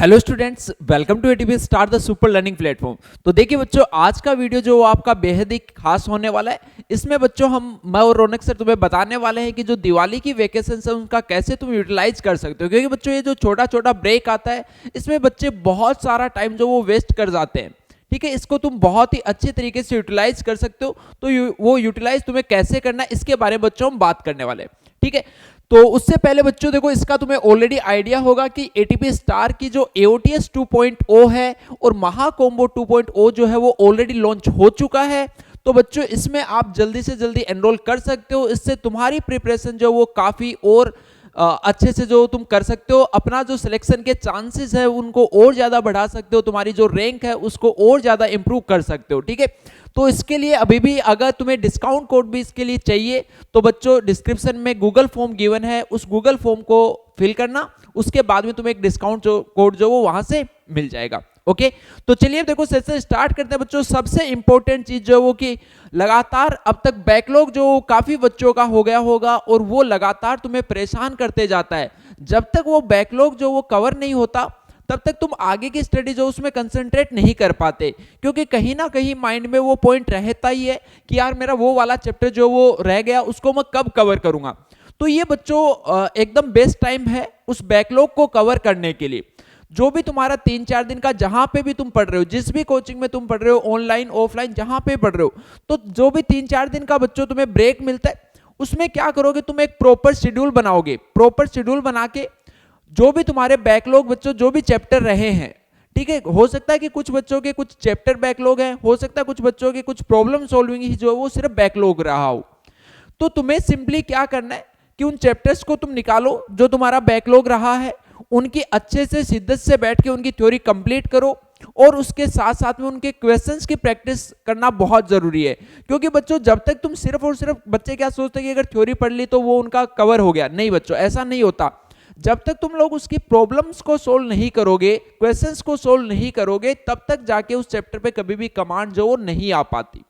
Hello students, welcome to ATP start the super learning platform. तो देखिए बच्चों, आज का वीडियो जो आपका बेहद ही खास होने वाला है। इसमें बच्चों मैं और रौनक सर तुम्हें बताने वाले हैं कि जो दिवाली की वेकेशन है उनका कैसे तुम यूटिलाइज कर सकते हो। क्योंकि बच्चों ये जो छोटा छोटा ब्रेक आता है इसमें बच्चे बहुत सारा टाइम जो वो वेस्ट कर जाते हैं। ठीक है, इसको तुम बहुत ही अच्छे तरीके से यूटिलाइज कर सकते हो। तो वो यूटिलाइज तुम्हें कैसे करना है इसके बारे में बच्चों हम बात करने वाले हैं। ठीक है, तो उससे पहले बच्चों देखो, इसका तुम्हें ऑलरेडी आइडिया होगा कि एटीपी स्टार की जो AOTS 2.0 है और महा कॉम्बो 2.0 जो है वो ऑलरेडी लॉन्च हो चुका है। तो बच्चों इसमें आप जल्दी से जल्दी एनरोल कर सकते हो। इससे तुम्हारी प्रिपरेशन जो वो काफी और अच्छे से जो तुम कर सकते हो, अपना जो सिलेक्शन के चांसेस है उनको और ज्यादा बढ़ा सकते हो, तुम्हारी जो रैंक है उसको और ज्यादा इंप्रूव कर सकते हो। ठीक है, तो इसके लिए अभी भी अगर तुम्हें डिस्काउंट कोड भी इसके लिए चाहिए तो बच्चों डिस्क्रिप्शन में गूगल फॉर्म गिवन है, उस गूगल फॉर्म को फिल करना, उसके बाद में तुम्हें एक डिस्काउंट कोड जो वो वहां से मिल जाएगा। ओके, तो चलिए देखो सेशन स्टार्ट करते हैं बच्चों। सबसे इंपॉर्टेंट चीज जो वो कि लगातार अब तक बैकलॉग जो काफी बच्चों का हो गया होगा और वो लगातार तुम्हें परेशान करते जाता है। जब तक वो बैकलॉग जो वो कवर नहीं होता तब तक तुम आगे की स्टडी जो उसमें कंसंट्रेट नहीं कर पाते, क्योंकि कहीं ना कहीं माइंड में वो पॉइंट रहता ही है कि यार मेरा वो वाला चैप्टर जो वो रह गया उसको मैं कब कवर करूंगा। तो ये बच्चों एकदम बेस्ट टाइम है उस बैकलॉग को कवर करने के लिए। जो भी तुम्हारा 3-4 दिन का जहां पे भी तुम पढ़ रहे हो, जिस भी कोचिंग में तुम पढ़ रहे हो, ऑनलाइन ऑफलाइन जहां पे पढ़ रहे हो, तो जो भी 3-4 दिन का बच्चों तुम्हें ब्रेक मिलता है उसमें क्या करोगे, तुम एक प्रॉपर शेड्यूल बनाओगे। प्रॉपर शेड्यूल बना के जो भी तुम्हारे बैकलॉग बच्चों जो भी चैप्टर रहे हैं, ठीक है, हो सकता है कि कुछ बच्चों के कुछ चैप्टर बैकलॉग है, हो सकता है कुछ बच्चों के कुछ प्रॉब्लम सॉल्विंग ही जो वो सिर्फ बैकलॉग रहा हो। तो तुम्हें सिंपली क्या करना है कि उन चैप्टर्स को तुम निकालो जो तुम्हारा बैकलॉग रहा है, उनकी अच्छे से शिद्दत से बैठ के उनकी थ्योरी कंप्लीट करो और उसके साथ साथ में उनके क्वेश्चंस की प्रैक्टिस करना बहुत जरूरी है। क्योंकि बच्चों जब तक तुम सिर्फ और सिर्फ, बच्चे क्या सोचते हैं कि अगर थ्योरी पढ़ ली तो वो उनका कवर हो गया, नहीं बच्चों ऐसा नहीं होता। जब तक तुम लोग उसकी प्रॉब्लम्स को सोल्व नहीं करोगे, क्वेश्चंस को सोल्व नहीं करोगे, तब तक जाके उस चैप्टर पे कभी भी कमांड जो वो नहीं आ पाती।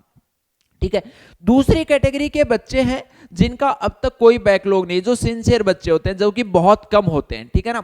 ठीक है, दूसरी कैटेगरी के बच्चे हैं जिनका अब तक कोई बैकलॉग नहीं, जो सिंसियर बच्चे होते हैं, जो कि बहुत कम होते हैं। ठीक है ना,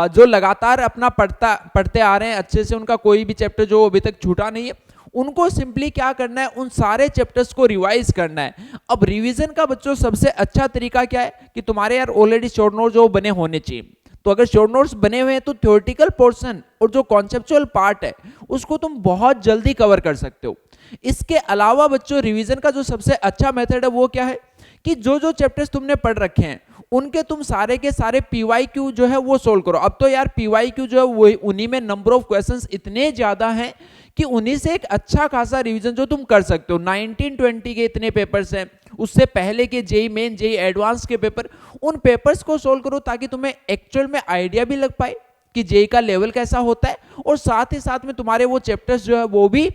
जो लगातार अपना पढ़ते आ रहे हैं अच्छे से, उनका कोई भी चैप्टर जो अभी तक छूटा नहीं है, उनको सिंपली क्या करना है, उन सारे चैप्टर्स को रिवाइज करना है। अब रिवीजन का बच्चों सबसे अच्छा तरीका क्या है कि तुम्हारे यार ऑलरेडी शॉर्ट नोट जो बने होने चाहिए। तो अगर शॉर्ट नोट्स बने हुए हैं तो थ्योरेटिकल पोर्शन और जो कॉन्सेप्चुअल पार्ट है उसको तुम बहुत जल्दी कवर कर सकते हो। इसके अलावा बच्चों रिवीजन का जो सबसे अच्छा मेथड है वो क्या है कि जो जो चैप्टर्स तुमने पढ़ रखे हैं उनके तुम सारे के सारे PYQ जो है वो सोल्व करो। अब तो यार PYQ जो है वो उन्हीं में नंबर ऑफ क्वेश्चंस इतने ज्यादा हैं कि उन्हीं से एक अच्छा खासा रिवीजन जो तुम कर सकते हो। 1920 के इतने पेपर्स हैं, उससे पहले के जेई मेन जेई एडवांस के पेपर, उन पेपर्स को सोल्व करो ताकि तुम्हें एक्चुअल में आइडिया भी लग पाए कि जेई का लेवल कैसा होता है, और साथ ही साथ में तुम्हारे वो चैप्टर्स जो है वो भी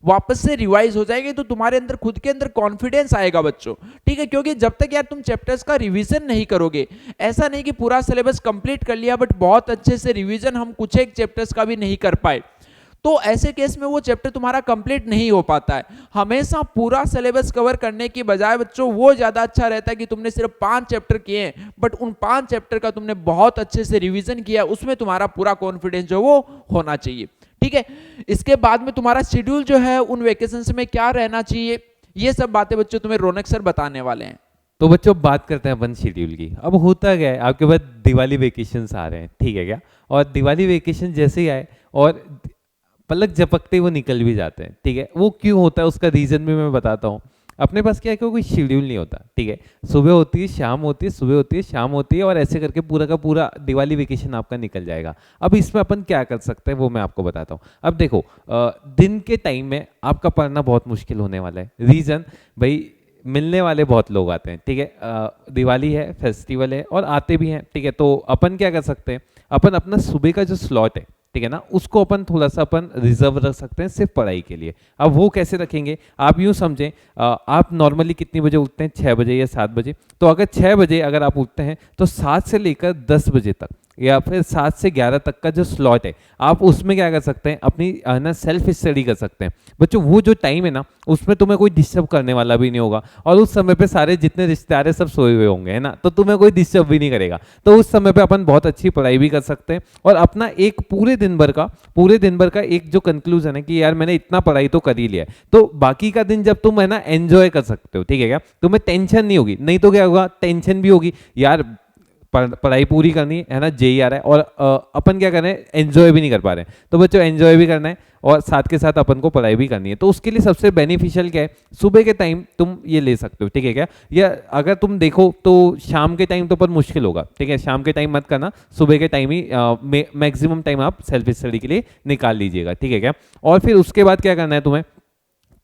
वापस से रिवाइज हो जाएंगे। तो तुम्हारे अंदर खुद के अंदर कॉन्फिडेंस आएगा बच्चों। ठीक है, क्योंकि जब तक यार तुम चैप्टर्स का रिवीजन नहीं करोगे, ऐसा नहीं कि पूरा सिलेबस कंप्लीट कर लिया बट बहुत अच्छे से रिवीजन हम कुछ एक चैप्टर्स का भी नहीं कर पाए, तो ऐसे केस में वो चैप्टर तुम्हारा कंप्लीट नहीं हो पाता है। हमेशा पूरा सिलेबस कवर करने की बजाय बच्चों वो ज्यादा अच्छा रहता है कि तुमने सिर्फ 5 चैप्टर किए हैं बट उन 5 चैप्टर का तुमने बहुत अच्छे से रिवीजन किया, उसमें तुम्हारा पूरा कॉन्फिडेंस जो वो होना चाहिए। ठीक है, इसके बाद में तुम्हारा शेड्यूल जो है उन वेकेशंस में क्या रहना चाहिए, ये सब बातें बच्चों तुम्हें रौनक सर बताने वाले हैं। तो बच्चों बात करते हैं अपन शेड्यूल की। अब होता क्या है, आपके पास दिवाली वेकेशंस आ रहे हैं, ठीक है क्या, और दिवाली वेकेशन जैसे ही आए और पलक झपकते वो निकल भी जाते हैं। ठीक है, वो क्यों होता है उसका रीजन भी मैं बताता हूँ। अपने पास क्या है कि कोई शेड्यूल नहीं होता। ठीक है, सुबह होती है शाम होती है, सुबह होती है शाम होती है, और ऐसे करके पूरा का पूरा दिवाली वेकेशन आपका निकल जाएगा। अब इसमें अपन क्या कर सकते हैं वो मैं आपको बताता हूँ। अब देखो, दिन के टाइम में आपका पढ़ना बहुत मुश्किल होने वाला है। रीजन भाई, मिलने वाले बहुत लोग आते हैं। ठीक है, दिवाली है, फेस्टिवल है और आते भी हैं। ठीक है, तो अपन क्या कर सकते हैं, अपन अपना सुबह का जो स्लॉट है, ठीक है ना, उसको अपन थोड़ा सा अपन रिजर्व रख सकते हैं सिर्फ पढ़ाई के लिए। अब वो कैसे रखेंगे, आप यूं समझें, आप नॉर्मली कितनी बजे उठते हैं, 6 बजे या 7 बजे। तो अगर 6 बजे अगर आप उठते हैं तो 7 से लेकर 10 बजे तक या फिर 7 से 11 तक का जो स्लॉट है, आप उसमें क्या कर सकते हैं, अपनी ना सेल्फ स्टडी कर सकते हैं। बच्चों वो जो टाइम है ना, उसमें तुम्हें कोई डिस्टर्ब करने वाला भी नहीं होगा, और उस समय पे सारे जितने रिश्तेदार है सब सोए हुए होंगे, है ना, तो तुम्हें कोई डिस्टर्ब भी नहीं करेगा। तो उस समय पे अपन बहुत अच्छी पढ़ाई भी कर सकते हैं, और अपना एक पूरे दिन भर का एक जो कंक्लूजन है कि यार मैंने इतना पढ़ाई तो कर ही लिया है, तो बाकी का दिन जब तुम है ना एंजॉय कर सकते हो, ठीक है क्या, तुम्हें टेंशन नहीं होगी। नहीं तो क्या होगा, टेंशन भी होगी यार, पढ़ाई पूरी करनी है ना, जेई आ रहा है, और अपन क्या कर रहे हैं, एंजॉय भी नहीं कर पा रहे हैं। तो बच्चों एंजॉय भी करना है और साथ के साथ अपन को पढ़ाई भी करनी है। तो उसके लिए सबसे बेनिफिशियल क्या है, सुबह के टाइम तुम ये ले सकते हो, ठीक है क्या, या अगर तुम देखो तो शाम के टाइम तो पर मुश्किल होगा, ठीक है, शाम के टाइम मत करना, सुबह के टाइम ही मैक्सिमम टाइम आप सेल्फ स्टडी के लिए निकाल लीजिएगा, ठीक है क्या। और फिर उसके बाद क्या करना है, तुम्हें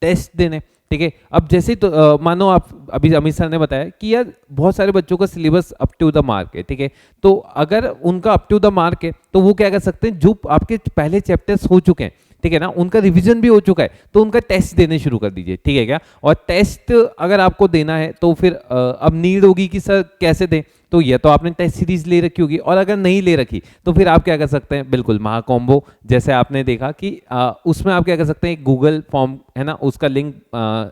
टेस्ट देने, ठीक है। अब जैसे तो मानो आप अभी अमित सर ने बताया कि यार बहुत सारे बच्चों का syllabus up to the mark है, ठीक है, तो अगर उनका अप टू द मार्क है तो वो क्या कर सकते हैं, जो आपके पहले चैप्टर्स हो चुके हैं, ठीक है ना, उनका रिवीजन भी हो चुका है, तो उनका टेस्ट देने शुरू कर दीजिए, ठीक है क्या। और टेस्ट अगर आपको देना है तो फिर अब नीड होगी कि सर कैसे दें, तो ये तो आपने टेस्ट सीरीज ले रखी होगी, और अगर नहीं ले रखी तो फिर आप क्या कर सकते हैं, बिल्कुल महाकॉम्बो जैसे आपने देखा कि उसमें आप क्या कर सकते हैं, गूगल फॉर्म है ना, उसका लिंक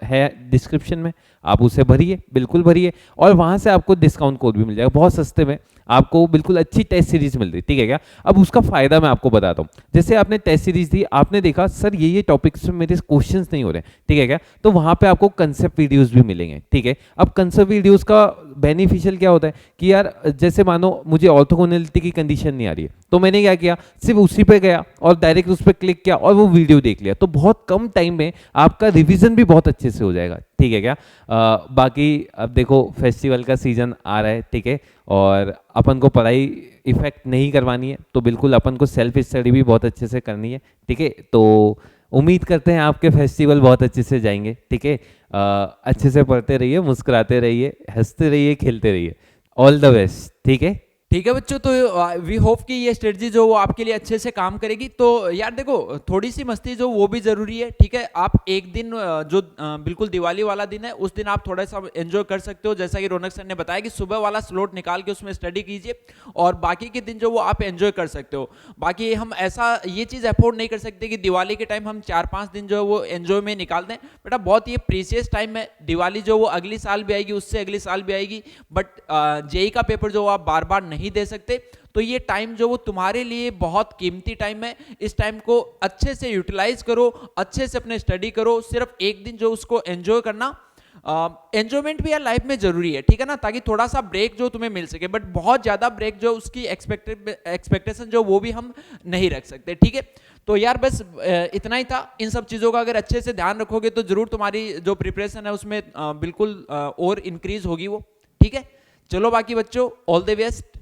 है डिस्क्रिप्शन में, आप उसे भरिए, बिल्कुल भरिए, और वहाँ से आपको डिस्काउंट कोड भी मिल जाएगा, बहुत सस्ते में आपको बिल्कुल अच्छी टेस्ट सीरीज मिल रही है, ठीक है क्या। अब उसका फायदा मैं आपको बताता हूँ, जैसे आपने टेस्ट सीरीज दी, आपने देखा सर ये टॉपिक्स में मेरे क्वेश्चंस नहीं हो रहे, ठीक है क्या, तो वहाँ पे आपको कंसेप्ट वीडियोस भी मिलेंगे, ठीक है। अब कंसेप्ट वीडियोस का बेनिफिशियल क्या होता है कि यार जैसे मानो मुझे ऑर्थोगोनैलिटी की कंडीशन नहीं आ रही है, तो मैंने क्या किया, सिर्फ उसी पे गया और डायरेक्ट उस पर क्लिक किया और वो वीडियो देख लिया, तो बहुत कम टाइम में आपका रिवीजन भी बहुत अच्छे से हो जाएगा, ठीक है क्या। बाकी अब देखो फेस्टिवल का सीजन आ रहा है, ठीक है, और अपन को पढ़ाई इफेक्ट नहीं करवानी है, तो बिल्कुल अपन को सेल्फ स्टडी भी बहुत अच्छे से करनी है, ठीक है। तो उम्मीद करते हैं आपके फेस्टिवल बहुत अच्छे से जाएंगे, ठीक है। अच्छे से पढ़ते रहिए, मुस्कुराते रहिए, हंसते रहिए, खेलते रहिए, ऑल द बेस्ट, ठीक है। ठीक है बच्चों, तो वी होप कि ये स्ट्रेटजी जो वो आपके लिए अच्छे से काम करेगी। तो यार देखो, थोड़ी सी मस्ती जो वो भी जरूरी है, ठीक है। आप एक दिन जो बिल्कुल दिवाली वाला दिन है, उस दिन आप थोड़ा सा एंजॉय कर सकते हो, जैसा कि रौनक सर ने बताया कि सुबह वाला स्लॉट निकाल के उसमें स्टडी कीजिए, और बाकी के दिन जो वो आप एंजॉय कर सकते हो। बाकी हम ऐसा ये चीज़ अफोर्ड नहीं कर सकते कि दिवाली के टाइम हम 4-5 दिन जो है वो एंजॉय में निकाल दें। बेटा बहुत ये प्रीसियस टाइम है, दिवाली जो वो अगली साल भी आएगी, उससे अगली साल भी आएगी, बट जेई का पेपर जो आप बार बार नहीं दे सकते। तो ये टाइम जो वो तुम्हारे लिए बहुत कीमती टाइम है, इस टाइम को अच्छे से यूटिलाइज करो, अच्छे से अपने स्टडी करो। सिर्फ एक दिन जो उसको एंजॉय करना, एंजॉयमेंट भी यार लाइफ में जरूरी है, ठीक है ना, ताकि थोड़ा सा ब्रेक जो तुम्हें मिल सके, बट बहुत ज्यादा ब्रेक जो उसकी एक्सपेक्टेशन जो वो भी हम नहीं रख सकते, ठीक है। तो यार बस इतना ही था। इन सब चीज़ों का अगर अच्छे से ध्यान रखोगे तो जरूर तुम्हारी जो प्रिपरेशन है उसमें बिल्कुल और इंक्रीज होगी वो, ठीक है। चलो बाकी बच्चों, ऑल द बेस्ट।